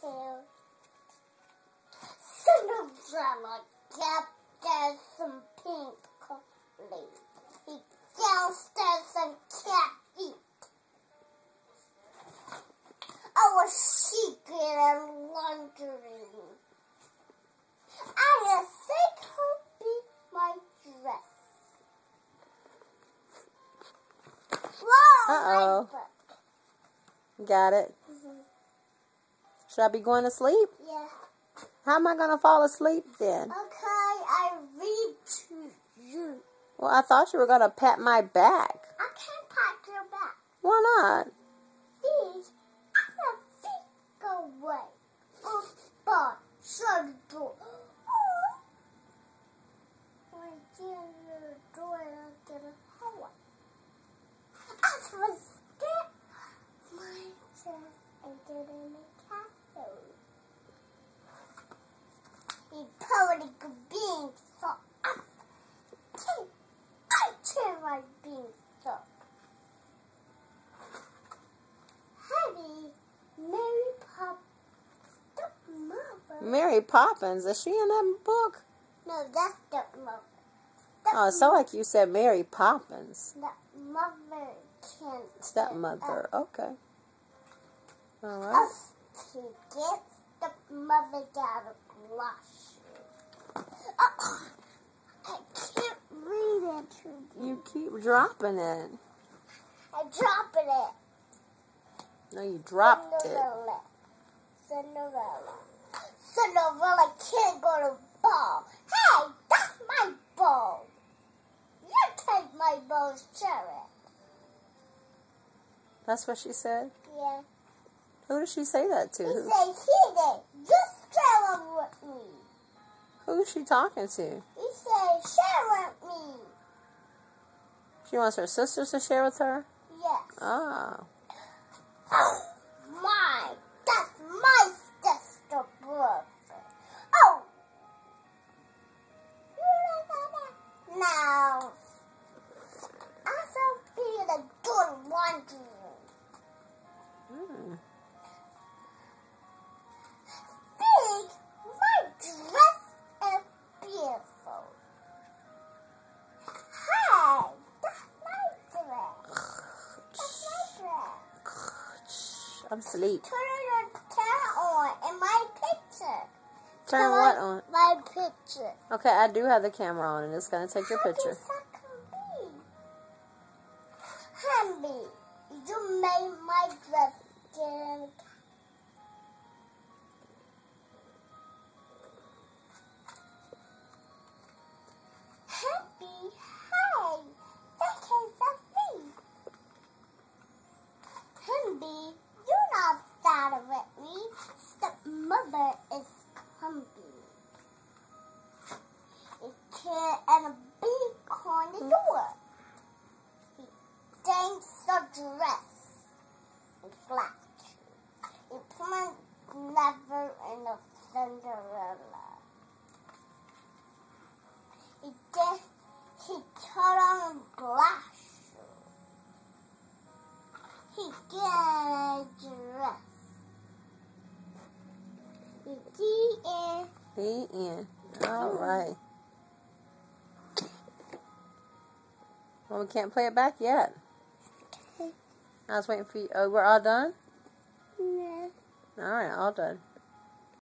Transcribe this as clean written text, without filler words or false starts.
too. Cinderella downstairs some pink leaf. He downstairs and can't eat. Oh, a secret and laundry. I think he'll be my dress. Whoa! Uh-oh. Got it. Should I be going to sleep? Yeah. How am I going to fall asleep then? Okay, I read to you. Well, I thought you were going to pat my back. I can't pat your back. Why not? Please, I'm a feet away. Oh, but shut the door. I can't hear the door into the hallway. I was scared. My chest and get in the castle. He probably being so up. I turn my beans up. Honey, Mary Poppins, the mother. Mary Poppins, is she in that book? No, that's the mother. Oh, it sounded like you said Mary Poppins. The mother can't. Stepmother, okay. All right. Us tickets. The mother got a blush. I can't read it. You keep dropping it. I dropped it. No, you dropped it. Cinderella can't go to ball. Hey, that's my ball. You take my ball, share it. That's what she said? Yeah. Who did she say that to? He said, he did. Just share it with me. Who's she talking to? He said, share it with me. She wants her sisters to share with her? Yes. Ah. Oh, my. That's my sister, brother. Oh. Now, I shall be the good laundry room. Big, my dress is beautiful. Hey, that's my dress. That's my dress. I'm asleep. Turn the camera on in my picture. Turn what on? My picture. Okay, I do have the camera on and it's going to take your picture. Handy, you made my dress again. Happy, hey, that is a thing. Handy, you're not sad with me. Stepmother is coming. A kid and a big on the door. He thanks the dress. He flashed. He put never in the Cinderella. He turned on a glass. He got a dress. The end. All right. Well, we can't play it back yet. Okay. I was waiting for you. Oh, we're all done? Yeah. All right, all done.